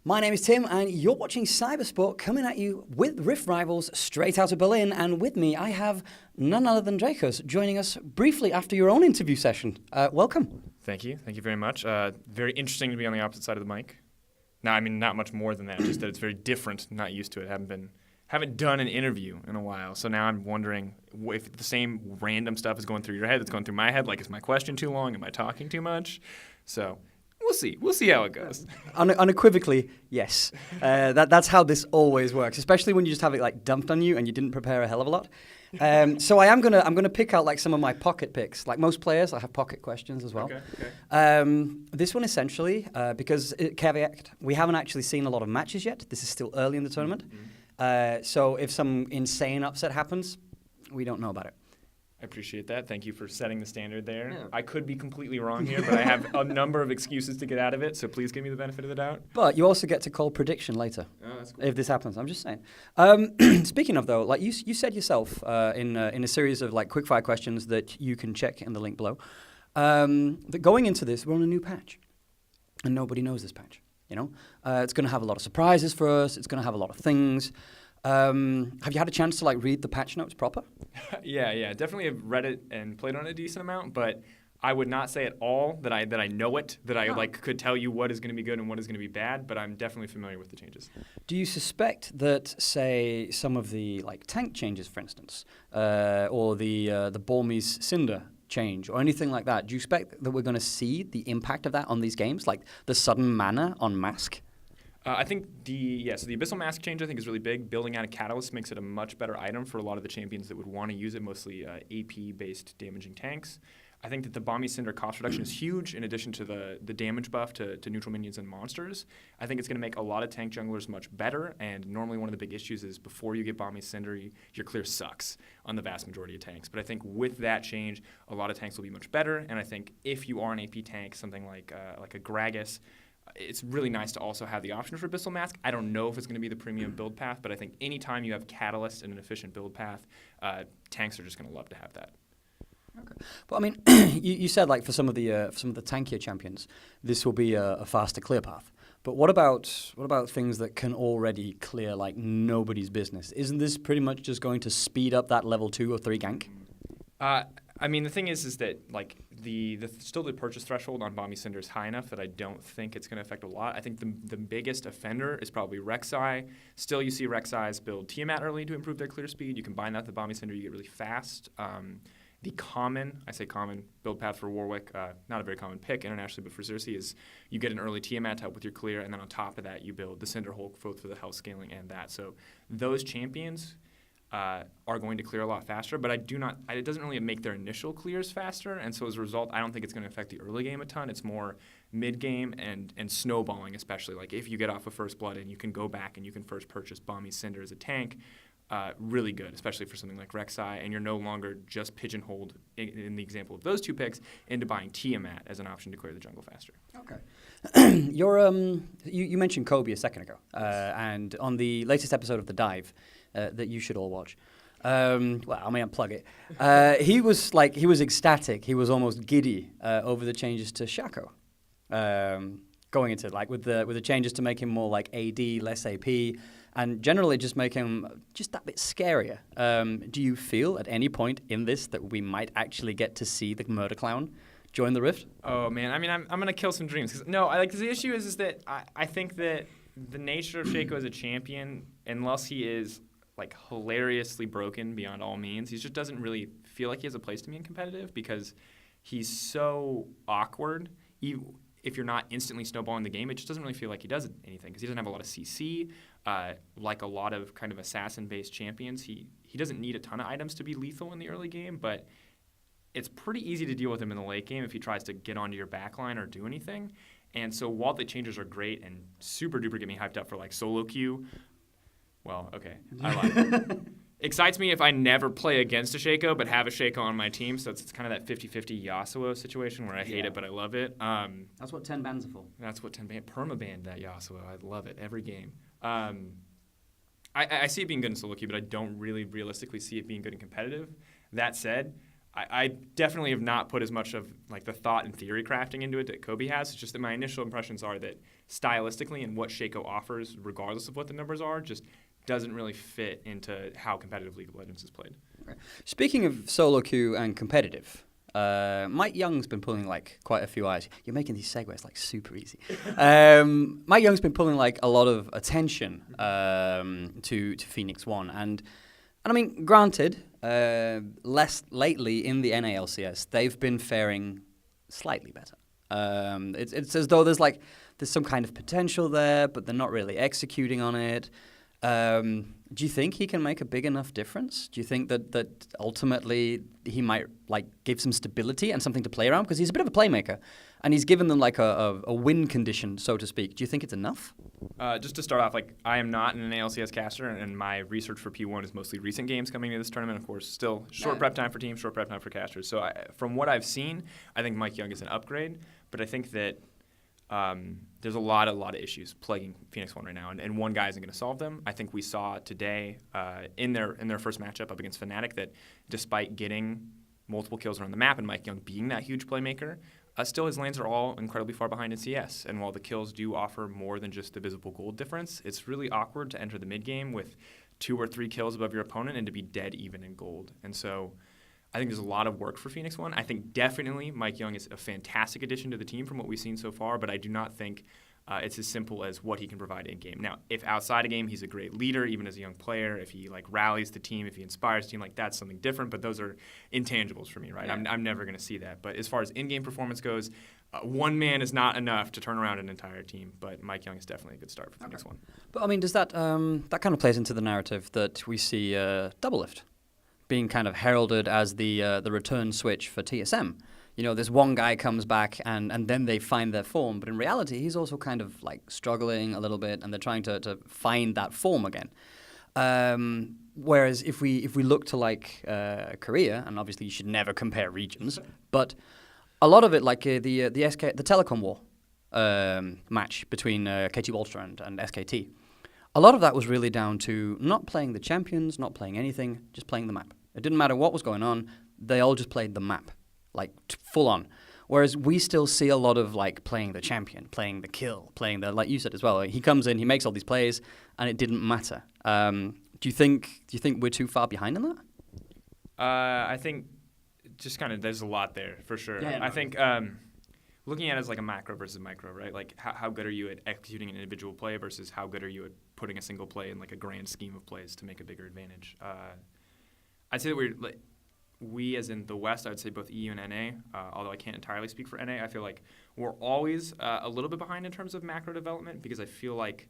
My name is Tim, and you're watching Cybersport coming at you with Rift Rivals straight out of Berlin. And with me, I have none other than Drakos joining us briefly after your own interview session. Welcome. Thank you. Thank you very much. Very interesting to be on the opposite side of the mic. Now, I mean, not much more than that, just that it's very different, not used to it. Haven't done an interview in a while, so now I'm wondering if the same random stuff is going through your head that's going through my head. Like, is my question too long? Am I talking too much? So we'll see. We'll see how it goes. Unequivocally, yes. That's how this always works, especially when you just have it like dumped on you and you didn't prepare a hell of a lot. So I'm gonna pick out like some of my pocket picks. Like most players, I have pocket questions as well. Okay. This one essentially, because caveat, we haven't actually seen a lot of matches yet. This is still early in the tournament. Mm-hmm. So if some insane upset happens, we don't know about it. I appreciate that. Thank you for setting the standard there. Yeah. I could be completely wrong here, but I have a number of excuses to get out of it, so please give me the benefit of the doubt. But you also get to call prediction later. Oh, that's cool. If this happens. I'm just saying. Speaking of, though, like you said yourself in a series of like quickfire questions that you can check in the link below, that going into this, we're on a new patch. And nobody knows this patch. You know, it's going to have a lot of surprises for us. It's going to have a lot of things. Have you had a chance to like read the patch notes proper? Yeah. Definitely have read it and played on a decent amount, but I would not say at all that I know it, that I like could tell you what is going to be good and what is going to be bad, but I'm definitely familiar with the changes. Do you suspect that, say, some of the like tank changes, for instance, or the Bormies Cinder change or anything like that, do you expect that we're going to see the impact of that on these games, like the sudden mana on Mask? I think the Abyssal Mask change I think is really big. Building out a Catalyst makes it a much better item for a lot of the champions that would want to use it, mostly AP-based damaging tanks. I think that the Bomby Cinder cost reduction is huge in addition to the damage buff to neutral minions and monsters. I think it's going to make a lot of tank junglers much better, and normally one of the big issues is before you get Bomby Cinder, your clear sucks on the vast majority of tanks. But I think with that change, a lot of tanks will be much better, and I think if you are an AP tank, something like a Gragas, it's really nice to also have the option for Abyssal Mask. I don't know if it's going to be the premium build path, but I think anytime you have Catalyst and an efficient build path, tanks are just going to love to have that. Okay. But I mean, you said like for some of the tankier champions, this will be a faster clear path. But what about things that can already clear like nobody's business? Isn't this pretty much just going to speed up that level 2 or 3 gank? I mean, the thing is that like the purchase threshold on Bomby Cinder is high enough that I don't think it's going to affect a lot. I think the biggest offender is probably Rek'Sai. Still, you see Rek'Sai's build Tiamat early to improve their clear speed. You combine that with the Bomby Cinder, you get really fast. The common build path for Warwick, not a very common pick internationally, but for Xerxes is you get an early Tiamat to help with your clear, and then on top of that, you build the Cinder Hulk both for the health scaling and that. So those champions are going to clear a lot faster, but it doesn't really make their initial clears faster, and so as a result, I don't think it's going to affect the early game a ton. It's more mid-game and snowballing, especially. Like if you get off of First Blood and you can go back and you can first purchase Bomby Cinder as a tank, really good, especially for something like Rek'Sai, and you're no longer just pigeonholed, in the example of those 2 picks, into buying Tiamat as an option to clear the jungle faster. Okay. You mentioned Kobe a second ago, and on the latest episode of The Dive, that you should all watch. Well, I mean, plug it. He was ecstatic. He was almost giddy over the changes to Shaco. Going into like with the changes to make him more like AD, less AP, and generally just make him just that bit scarier. Do you feel at any point in this that we might actually get to see the Murder Clown join the Rift? Oh man, I mean, I'm gonna kill some dreams. Cause the issue is that I think that the nature of Shaco as a champion, unless he is like hilariously broken beyond all means, he just doesn't really feel like he has a place to be in competitive because he's so awkward. If you're not instantly snowballing the game, it just doesn't really feel like he does anything because he doesn't have a lot of CC. Like a lot of kind of assassin-based champions, he doesn't need a ton of items to be lethal in the early game, but it's pretty easy to deal with him in the late game if he tries to get onto your backline or do anything. And so while the changes are great and super duper get me hyped up for like solo queue, well, okay, I lied. Excites me if I never play against a Shaco, but have a Shaco on my team. So it's kind of that 50-50 Yasuo situation where I hate it, but I love it. That's what 10 bans are for. That's what 10 bans. Permaban that Yasuo. I love it every game. I see it being good in solo queue, but I don't really realistically see it being good in competitive. That said, I definitely have not put as much of like the thought and theory crafting into it that Kobe has. It's just that my initial impressions are that stylistically and what Shaco offers, regardless of what the numbers are, just doesn't really fit into how competitive League of Legends is played. Okay. Speaking of solo queue and competitive, MikeYeung's been pulling like quite a few eyes. You're making these segues like super easy. MikeYeung's been pulling like a lot of attention to Phoenix1, and I mean, granted, less lately in the NALCS, they've been faring slightly better. It's as though there's some kind of potential there, but they're not really executing on it. Do you think he can make a big enough difference? Do you think that ultimately he might like give some stability and something to play around? Because he's a bit of a playmaker, and he's given them like a win condition, so to speak. Do you think it's enough? Just to start off, like I am not an ALCS caster, and my research for P1 is mostly recent games coming into this tournament. Of course, still short prep time for teams, short prep time for casters. So from what I've seen, I think MikeYeung is an upgrade, but I think that there's a lot of issues plaguing Phoenix1 right now, and one guy isn't going to solve them. I think we saw today in their first matchup up against Fnatic that despite getting multiple kills around the map and MikeYeung being that huge playmaker, still his lanes are all incredibly far behind in CS. And while the kills do offer more than just the visible gold difference, it's really awkward to enter the mid game with 2 or 3 kills above your opponent and to be dead even in gold. And so I think there's a lot of work for Phoenix1. I think definitely MikeYeung is a fantastic addition to the team from what we've seen so far, but I do not think it's as simple as what he can provide in game. Now, if outside a game he's a great leader, even as a young player, if he like rallies the team, if he inspires the team, like that's something different. But those are intangibles for me, right? Yeah. I'm never going to see that. But as far as in-game performance goes, one man is not enough to turn around an entire team. But MikeYeung is definitely a good start for Phoenix1. But I mean, does that that kind of plays into the narrative that we see Doublelift being kind of heralded as the return switch for TSM? You know, this one guy comes back and then they find their form, but in reality, he's also kind of like struggling a little bit, and they're trying to find that form again. Whereas if we look to like Korea, and obviously you should never compare regions, but a lot of it, like the Telecom War match between KT Wolstra and SKT, a lot of that was really down to not playing the champions, not playing anything, just playing the map. It didn't matter what was going on; they all just played the map. Like full on. Whereas we still see a lot of like playing the champion, playing the kill, playing the, like you said as well. He comes in, he makes all these plays, and it didn't matter. Do you think we're too far behind in that? I think just kind of there's a lot there for sure. Yeah, I think looking at it as like a macro versus micro, right? Like how good are you at executing an individual play versus how good are you at putting a single play in like a grand scheme of plays to make a bigger advantage? I'd say that we, as in the West, I would say both EU and NA, although I can't entirely speak for NA, I feel like we're always a little bit behind in terms of macro development because I feel like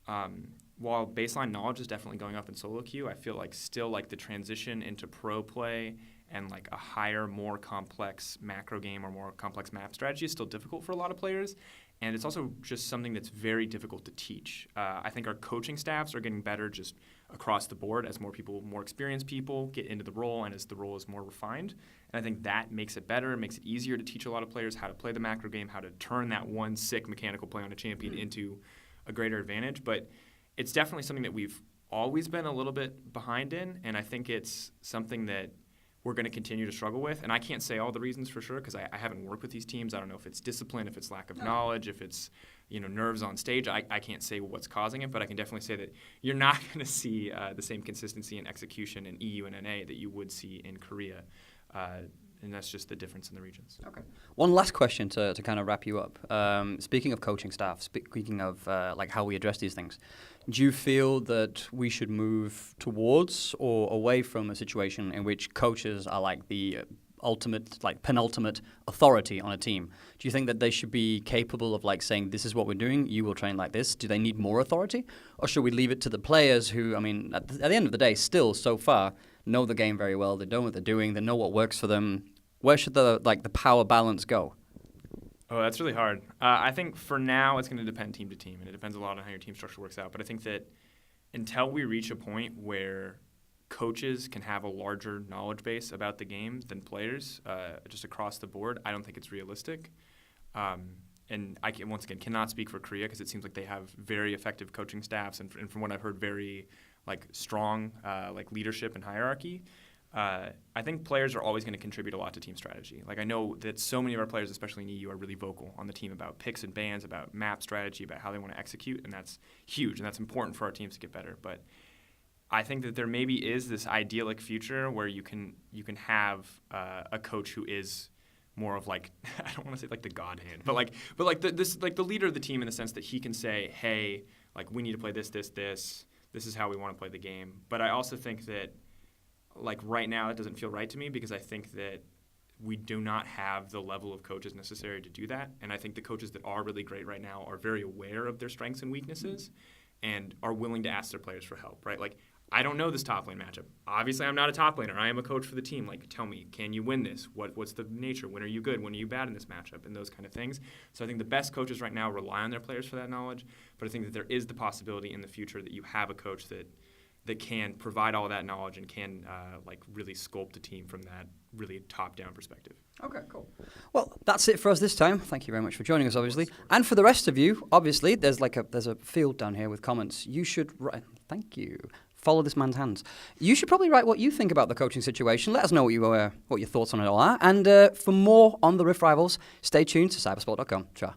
while baseline knowledge is definitely going up in solo queue, I feel like still like the transition into pro play and like a higher, more complex macro game or more complex map strategy is still difficult for a lot of players. And it's also just something that's very difficult to teach. I think our coaching staffs are getting better just across the board as more experienced people get into the role and as the role is more refined. And I think that makes it better, makes it easier to teach a lot of players how to play the macro game, how to turn that one sick mechanical play on a champion into a greater advantage. But it's definitely something that we've always been a little bit behind in, and I think it's something that we're going to continue to struggle with. And I can't say all the reasons for sure because I haven't worked with these teams. I don't know if it's discipline, if it's lack of knowledge, if it's nerves on stage. I can't say what's causing it, but I can definitely say that you're not going to see the same consistency and execution in EU and NA that you would see in Korea. And that's just the difference in the regions. Okay. One last question to kind of wrap you up. Speaking of coaching staff, speaking of like how we address these things, do you feel that we should move towards or away from a situation in which coaches are like the ultimate, like penultimate authority on a team? Do you think that they should be capable of like saying, this is what we're doing, you will train like this? Do they need more authority? Or should we leave it to the players who, I mean, at the end of the day, still so far, know the game very well, they know what they're doing, they know what works for them? Where should the power balance go? Oh, that's really hard. I think for now it's going to depend team to team, and it depends a lot on how your team structure works out. But I think that until we reach a point where coaches can have a larger knowledge base about the game than players, just across the board, I don't think it's realistic. And I once again cannot speak for Korea because it seems like they have very effective coaching staffs, and from what I've heard, very like strong like leadership and hierarchy. I think players are always going to contribute a lot to team strategy. Like I know that so many of our players, especially in EU, are really vocal on the team about picks and bans, about map strategy, about how they want to execute, and that's huge and that's important for our teams to get better. But I think that there maybe is this idyllic future where you can have a coach who is more of like I don't want to say like the God hand, but like the leader of the team in the sense that he can say, hey, like we need to play this. This is how we want to play the game. But I also think that like right now it doesn't feel right to me because I think that we do not have the level of coaches necessary to do that. And I think the coaches that are really great right now are very aware of their strengths and weaknesses and are willing to ask their players for help, right? Like I don't know this top lane matchup. Obviously, I'm not a top laner. I am a coach for the team. Like, tell me, can you win this? What's the nature? When are you good? When are you bad in this matchup? And those kind of things. So I think the best coaches right now rely on their players for that knowledge. But I think that there is the possibility in the future that you have a coach that can provide all that knowledge and can like really sculpt a team from that really top-down perspective. Okay, cool. Well, that's it for us this time. Thank you very much for joining us, obviously. And for the rest of you, obviously, there's a field down here with comments. You should write. Thank you. Follow this man's hands. You should probably write what you think about the coaching situation. Let us know what your thoughts on it all are. And for more on the Rift Rivals, stay tuned to cybersport.com. Ciao.